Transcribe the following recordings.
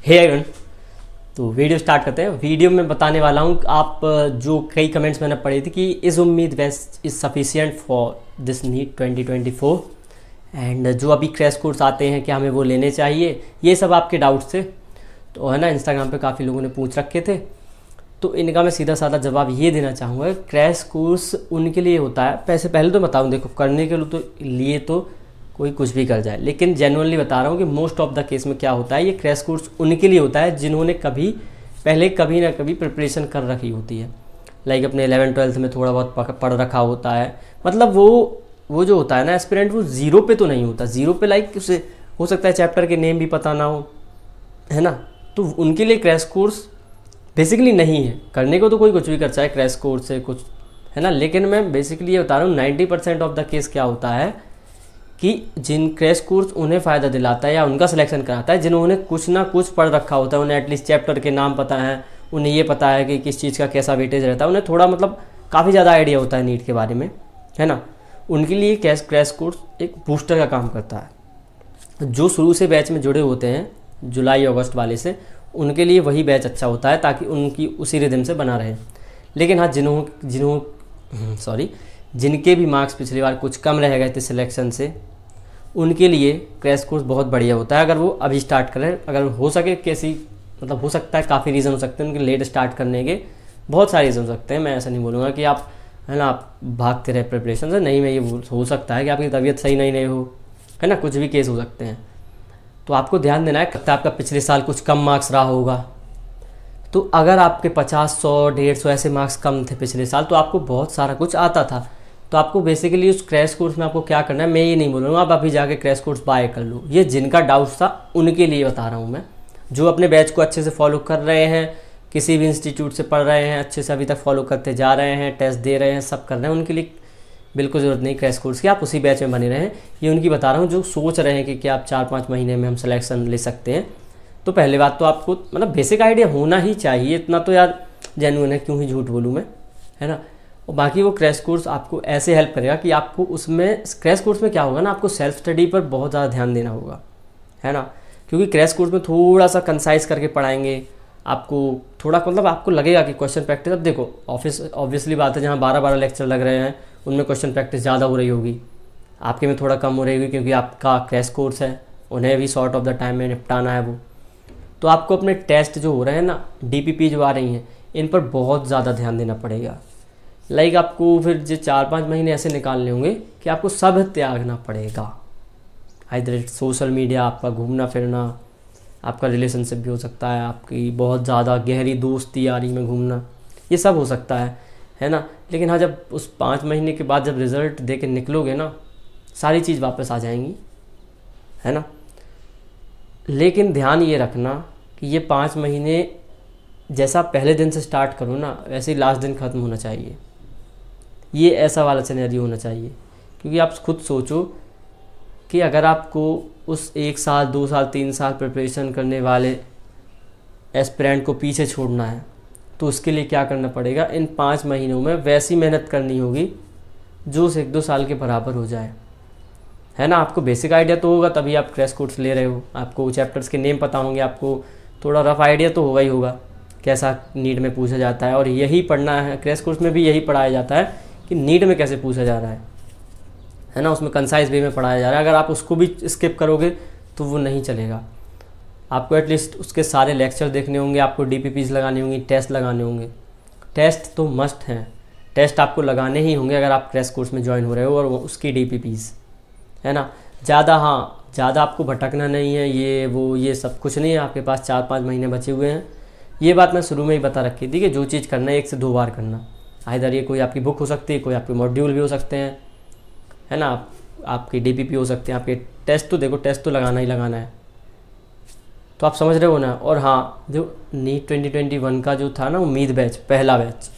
Hey everyone, तो video start करते हैं। वीडियो में बताने वाला हूँ आप जो कई कमेंट्स मैंने पढ़े थे कि इस उम्मीद best is sufficient for this NEET 2024 and जो अभी क्रैश कोर्स आते हैं क्या हमें वो लेने चाहिए, ये सब आपके डाउट्स थे। तो है ना, इंस्टाग्राम पे काफ़ी लोगों ने पूछ रखे थे, तो इनका मैं सीधा साधा जवाब ये देना चाहूँगा। क्रैश कोर्स उनके लिए होता है, पैसे पहले तो बताऊँ, देखो करने के लिए तो कोई कुछ भी कर जाए, लेकिन जेन्युइनली बता रहा हूँ कि मोस्ट ऑफ द केस में क्या होता है, ये क्रैश कोर्स उनके लिए होता है जिन्होंने कभी ना कभी प्रिपरेशन कर रखी होती है। लाइक अपने 11th-12th में थोड़ा बहुत पढ़ रखा होता है, मतलब वो जो होता है ना एस्पिरेंट, वो जीरो पे तो नहीं होता। जीरो पे लाइक उसे हो सकता है चैप्टर के नेम भी पता ना हो, है ना, तो उनके लिए क्रैश कोर्स बेसिकली नहीं है। करने को तो कोई कुछ भी कर चाहे क्रैश कोर्स से कुछ, है ना, लेकिन मैं बेसिकली ये बता रहा हूँ 90% ऑफ द केस क्या होता है कि जिन क्रैश कोर्स उन्हें फ़ायदा दिलाता है या उनका सिलेक्शन कराता है जिन्होंने कुछ ना कुछ पढ़ रखा होता है, उन्हें एटलीस्ट चैप्टर के नाम पता है, उन्हें ये पता है कि किस चीज़ का कैसा वेटेज रहता है, उन्हें थोड़ा मतलब काफ़ी ज़्यादा आइडिया होता है नीट के बारे में, है ना। उनके लिए क्रैश कोर्स एक बूस्टर का काम करता है। जो शुरू से बैच में जुड़े होते हैं जुलाई अगस्त वाले से, उनके लिए वही बैच अच्छा होता है ताकि उनकी उसी रिदम से बना रहे। लेकिन हाँ, जिनके भी मार्क्स पिछली बार कुछ कम रह गए थे सिलेक्शन से, उनके लिए क्रैश कोर्स बहुत बढ़िया होता है अगर वो अभी स्टार्ट करें। अगर हो सके कैसी, मतलब हो सकता है काफ़ी रीज़न हो सकते हैं उनके लेट स्टार्ट करने के, बहुत सारे रीज़न हो सकते हैं। मैं ऐसा नहीं बोलूँगा कि आप, है ना, आप भागते रहे प्रिपरेशन से, नहीं। मैं ये हो सकता है कि आपकी तबीयत सही नहीं हो, है ना, कुछ भी केस हो सकते हैं। तो आपको ध्यान देना है, आपका पिछले साल कुछ कम मार्क्स रहा होगा, तो अगर आपके 50, 100, 150 ऐसे मार्क्स कम थे पिछले साल, तो आपको बहुत सारा कुछ आता था। तो आपको बेसिकली उस क्रैश कोर्स में आपको क्या करना है, मैं ये नहीं बोल रहा हूँ आप अभी जाके क्रैश कोर्स बाय कर लो। ये जिनका डाउट्स था उनके लिए बता रहा हूँ मैं, जो अपने बैच को अच्छे से फॉलो कर रहे हैं, किसी भी इंस्टीट्यूट से पढ़ रहे हैं, अच्छे से अभी तक फॉलो करते जा रहे हैं, टेस्ट दे रहे हैं, सब कर रहे हैं, उनके लिए बिल्कुल ज़रूरत नहीं क्रैश कोर्स की। आप उसी बैच में बने रहें, ये उनकी बता रहा हूँ जो सोच रहे हैं कि क्या आप 4-5 महीने में हम सिलेक्शन ले सकते हैं। तो पहले बात तो आपको मतलब बेसिक आइडिया होना ही चाहिए, इतना तो यार जेन्युइन है, क्यों ही झूठ बोलूँ मैं, है ना। और बाकी वो क्रैश कोर्स आपको ऐसे हेल्प करेगा कि आपको उसमें, क्रैश कोर्स में क्या होगा ना, आपको सेल्फ स्टडी पर बहुत ज़्यादा ध्यान देना होगा, है ना, क्योंकि क्रैश कोर्स में थोड़ा सा कंसाइज करके पढ़ाएंगे आपको, थोड़ा मतलब आपको लगेगा कि क्वेश्चन प्रैक्टिस। अब देखो ऑब्वियसली बात है, जहाँ 12-12 लेक्चर लग रहे हैं उनमें क्वेश्चन प्रैक्टिस ज़्यादा हो रही होगी, आपके में थोड़ा कम हो रही होगी क्योंकि आपका क्रैश कोर्स है, उन्हें भी शॉर्ट ऑफ द टाइम में निपटाना है वो। तो आपको अपने टेस्ट जो हो रहे हैं ना, DPP जो आ रही हैं, इन पर बहुत ज़्यादा ध्यान देना पड़ेगा। लाइक आपको फिर जो 4-5 महीने ऐसे निकालने होंगे कि आपको सब त्यागना पड़ेगा। इधर सोशल मीडिया, आपका घूमना फिरना, आपका रिलेशनशिप भी हो सकता है, आपकी बहुत ज़्यादा गहरी दोस्ती यारी में घूमना, ये सब हो सकता है ना। लेकिन हाँ, जब उस 5 महीने के बाद जब रिज़ल्ट दे के निकलोगे ना, सारी चीज़ वापस आ जाएंगी, है ना। लेकिन ध्यान ये रखना कि ये 5 महीने जैसा पहले दिन से स्टार्ट करो ना, वैसे ही लास्ट दिन ख़त्म होना चाहिए। ये ऐसा वाला सिनेरियो होना चाहिए, क्योंकि आप खुद सोचो कि अगर आपको उस 1 साल, 2 साल, 3 साल प्रिपरेशन करने वाले एस्पिरेंट को पीछे छोड़ना है, तो उसके लिए क्या करना पड़ेगा, इन 5 महीनों में वैसी मेहनत करनी होगी जो उस 1-2 साल के बराबर हो जाए, है ना। आपको बेसिक आइडिया तो होगा तभी आप क्रैश कोर्स ले रहे हो, आपको चैप्टर्स के नेम पता होंगे, आपको थोड़ा रफ आइडिया तो होगा ही होगा कैसा नीट में पूछा जाता है, और यही पढ़ना है। क्रैश कोर्स में भी यही पढ़ाया जाता है कि नीट में कैसे पूछा जा रहा है ना, उसमें कंसाइज वे में पढ़ाया जा रहा है। अगर आप उसको भी स्किप करोगे तो वो नहीं चलेगा। आपको एटलीस्ट उसके सारे लेक्चर देखने होंगे, आपको DPPs लगानी होंगी, टेस्ट लगाने होंगे। टेस्ट तो मस्ट हैं, टेस्ट आपको लगाने ही होंगे अगर आप क्रैश कोर्स में ज्वाइन हो रहे हो, और उसकी DPPs, है ना। ज़्यादा आपको भटकना नहीं है, ये सब कुछ नहीं है। आपके पास 4-5 महीने बचे हुए हैं। ये बात मैं शुरू में ही बता रखी थी कि जो चीज़ करना है 1 से 2 बार करना। इधर ये कोई आपकी बुक हो सकती है, कोई आपके मॉड्यूल भी हो सकते हैं, है ना, आपकी DPP हो सकते हैं, आपके टेस्ट तो देखो, टेस्ट तो लगाना ही लगाना है। तो आप समझ रहे हो ना। और हाँ, जो नीट 2021 का जो था ना उम्मीद बैच, पहला बैच,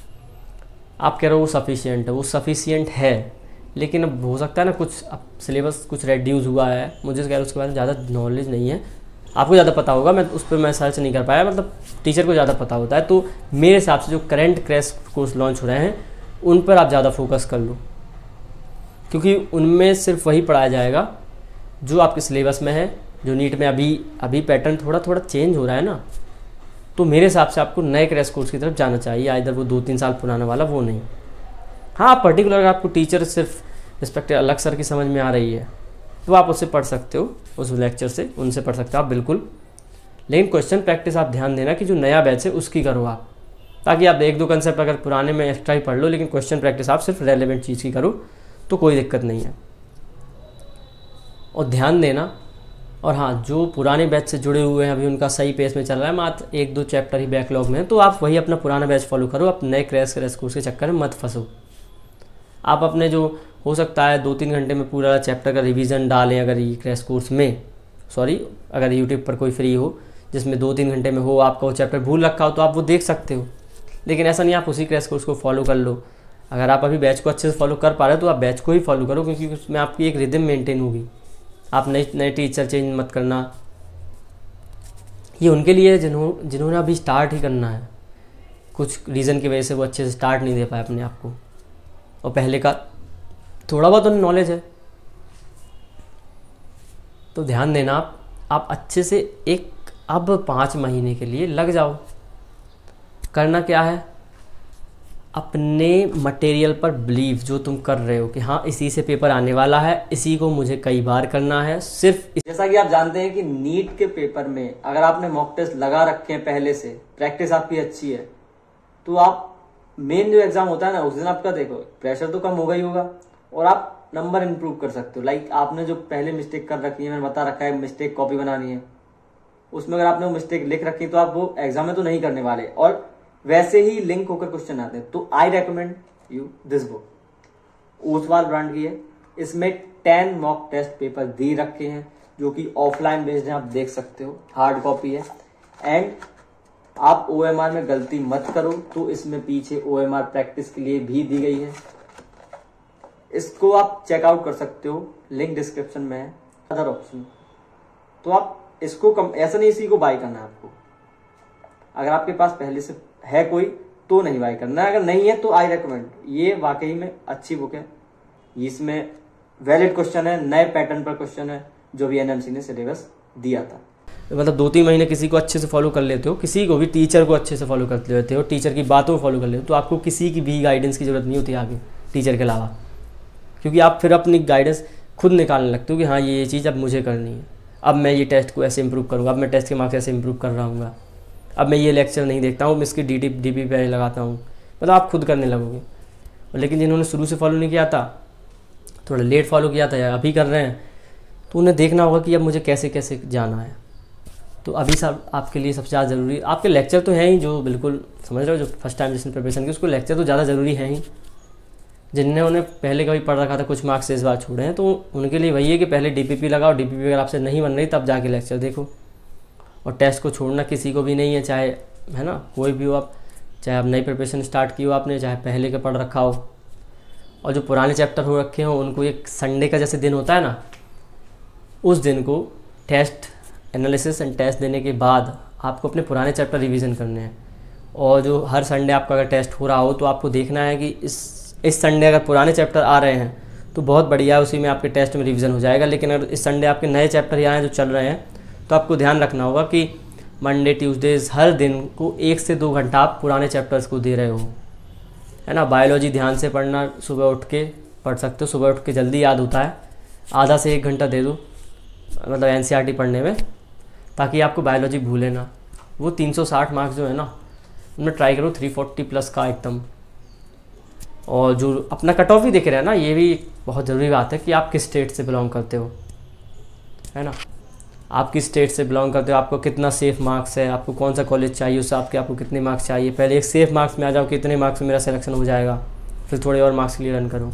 आप कह रहे हो वो सफिशिएंट है, वो सफिशिएंट है, लेकिन अब हो सकता है ना कुछ अब सिलेबस कुछ रेड्यूस हुआ है, मुझे कह रहा उसके बारे में ज़्यादा नॉलेज नहीं है, आपको ज़्यादा पता होगा, मैं उस पर मैं सर्च नहीं कर पाया, मतलब टीचर को ज़्यादा पता होता है। तो मेरे हिसाब से जो करंट क्रैश कोर्स लॉन्च हो रहे हैं उन पर आप ज़्यादा फोकस कर लो, क्योंकि उनमें सिर्फ वही पढ़ाया जाएगा जो आपके सिलेबस में है, जो नीट में अभी पैटर्न थोड़ा थोड़ा चेंज हो रहा है ना, तो मेरे हिसाब से आपको नए क्रैश कोर्स की तरफ जाना चाहिए, इधर वो 2-3 साल पुराना वाला वो नहीं। हाँ, पर्टिकुलर अगर आपको टीचर सिर्फ रिस्पेक्टिव अलग सर की समझ में आ रही है तो आप उससे पढ़ सकते हो, उस लेक्चर से उनसे पढ़ सकते हो आप बिल्कुल। लेकिन क्वेश्चन प्रैक्टिस आप ध्यान देना कि जो नया बैच है उसकी करो आप, ताकि आप 1-2 कंसेप्ट अगर पुराने में एक्स्ट्रा ही पढ़ लो, लेकिन क्वेश्चन प्रैक्टिस आप सिर्फ रेलेवेंट चीज़ की करो तो कोई दिक्कत नहीं है। और ध्यान देना, और हाँ, जो पुराने बैच से जुड़े हुए हैं अभी उनका सही पेस में चल रहा है, मात्र 1-2 चैप्टर ही बैकलॉग में है, तो आप वही अपना पुराना बैच फॉलो करो, आप नए क्रैश कोर्स के चक्कर में मत फंसो। आप अपने जो हो सकता है 2-3 घंटे में पूरा चैप्टर का रिवीजन डालें, अगर ये क्रैश कोर्स में अगर यूट्यूब पर कोई फ्री हो जिसमें 2-3 घंटे में हो, आपका वो चैप्टर भूल रखा हो तो आप वो देख सकते हो। लेकिन ऐसा नहीं आप उसी क्रैश कोर्स को फॉलो कर लो। अगर आप अभी बैच को अच्छे से फॉलो कर पा रहे हो तो आप बैच को ही फॉलो करो, क्योंकि उसमें आपकी एक रिदम मेंटेन होगी। आप नए टीचर चेंज मत करना, ये उनके लिए जिन्होंने अभी स्टार्ट ही करना है, कुछ रीज़न की वजह से वो अच्छे से स्टार्ट नहीं दे पाए अपने आप को, और पहले का थोड़ा बहुत उन्हें नॉलेज है। तो ध्यान देना, आप अच्छे से अब 5 महीने के लिए लग जाओ। करना क्या है, अपने मटेरियल पर बिलीव जो तुम कर रहे हो कि हाँ इसी से पेपर आने वाला है, इसी को मुझे कई बार करना है। सिर्फ जैसा कि आप जानते हैं कि नीट के पेपर में अगर आपने मॉक टेस्ट लगा रखे हैं पहले से, प्रैक्टिस आपकी अच्छी है, तो आप मेन जो एग्जाम होता है ना उस दिन आपका देखो प्रेशर तो कम होगा ही होगा, और आप नंबर इंप्रूव कर सकते हो। लाइक आपने जो पहले मिस्टेक कर रखी है, मैंने बता रखा है मिस्टेक कॉपी बनानी है, उसमें अगर आपने वो मिस्टेक लिख रखी तो आप वो एग्जाम में तो नहीं करने वाले, और वैसे ही लिंक होकर क्वेश्चन आते हैं। तो I recommend you this book, Oswal brand की है। इसमें 10 मॉक टेस्ट पेपर दे रखे हैं जो कि ऑफलाइन बेस्ड हैं, आप देख सकते हो, हार्ड कॉपी है। एंड आप OMR में गलती मत करो, तो इसमें पीछे OMR प्रैक्टिस के लिए भी दी गई है, इसको आप चेकआउट कर सकते हो, लिंक डिस्क्रिप्शन में है। अदर ऑप्शन तो आप इसको ऐसा नहीं इसी को बाय करना है आपको, अगर आपके पास पहले से है कोई तो नहीं बाय करना है, अगर नहीं है तो आई रेकमेंड, ये वाकई में अच्छी बुक है। इसमें वैलिड क्वेश्चन है, नए पैटर्न पर क्वेश्चन है जो भी NMC ने सिलेबस दिया था। मतलब 2-3 महीने किसी को अच्छे से फॉलो कर लेते हो, किसी को भी टीचर को अच्छे से फॉलो कर लेते हो, टीचर की बातों को फॉलो कर लेते हो, तो आपको किसी की भी गाइडेंस की जरूरत नहीं होती आगे टीचर के अलावा, क्योंकि आप फिर अपनी गाइडेंस खुद निकालने लगते हो कि हाँ ये चीज़ अब मुझे करनी है, अब मैं ये टेस्ट को ऐसे इंप्रूव करूँगा, अब मैं टेस्ट के मार्क्स ऐसे इंप्रूव कर रहा हूँ, अब मैं ये लेक्चर नहीं देखता हूँ, मैं इसकी DP पे लगाता हूँ, मतलब आप खुद करने लगोगे। लेकिन जिन्होंने शुरू से फॉलो नहीं किया था, थोड़ा लेट फॉलो किया था या अभी कर रहे हैं, तो उन्हें देखना होगा कि अब मुझे कैसे कैसे जाना है। तो अभी सब आपके लिए सबसे ज़्यादा ज़रूरी, आपके लेक्चर तो हैं ही, जो बिल्कुल समझ रहे हो, जो फर्स्ट टाइम जिसने प्रिपरेशन की उसको लेक्चर तो ज़्यादा ज़रूरी है ही। जिन्होंने पहले कभी पढ़ रखा था, कुछ मार्क्स इस बार छोड़े हैं, तो उनके लिए वही है कि पहले DPP लगाओ, DPP अगर आपसे नहीं बन रही तब जाके लेक्चर देखो। और टेस्ट को छोड़ना किसी को भी नहीं है, चाहे है ना कोई भी हो आप, चाहे आप नई प्रिपरेशन स्टार्ट की हो आपने, चाहे पहले का पढ़ रखा हो। और जो पुराने चैप्टर हो रखे हो उनको एक संडे का जैसे दिन होता है ना, उस दिन को टेस्ट एनालिसिस एंड टेस्ट देने के बाद आपको अपने पुराने चैप्टर रिवीजन करने हैं। और जो हर संडे आपका अगर टेस्ट हो रहा हो तो आपको देखना है कि इस संडे अगर पुराने चैप्टर आ रहे हैं तो बहुत बढ़िया है, उसी में आपके टेस्ट में रिवीजन हो जाएगा। लेकिन अगर इस संडे आपके नए चैप्टर ही आए हैं जो चल रहे हैं, तो आपको ध्यान रखना होगा कि मंडे ट्यूसडेज हर दिन को 1 से 2 घंटा आप पुराने चैप्टर्स को दे रहे हो, है ना। बायोलॉजी ध्यान से पढ़ना, सुबह उठ के पढ़ सकते हो, सुबह उठ के जल्दी याद होता है, आधा से 1 घंटा दे दो मतलब NCERT पढ़ने में, ताकि आपको बायोलॉजी भूले ना। वो 360 मार्क्स जो है ना, उनमें ट्राई करो 340 प्लस का एकदम। और जो अपना कट ऑफ ही देख रहे हैं ना, ये भी बहुत ज़रूरी बात है कि आप किस स्टेट से बिलोंग करते हो, है ना। आप किस स्टेट से बिलोंग करते हो, आपको कितना सेफ मार्क्स है, आपको कौन सा कॉलेज चाहिए, उससे आपको कितने मार्क्स चाहिए। पहले एक सेफ मार्क्स में आ जाओ कि इतने मार्क्स में मेरा सिलेक्शन हो जाएगा, फिर थोड़े और मार्क्स के लिए रन करो।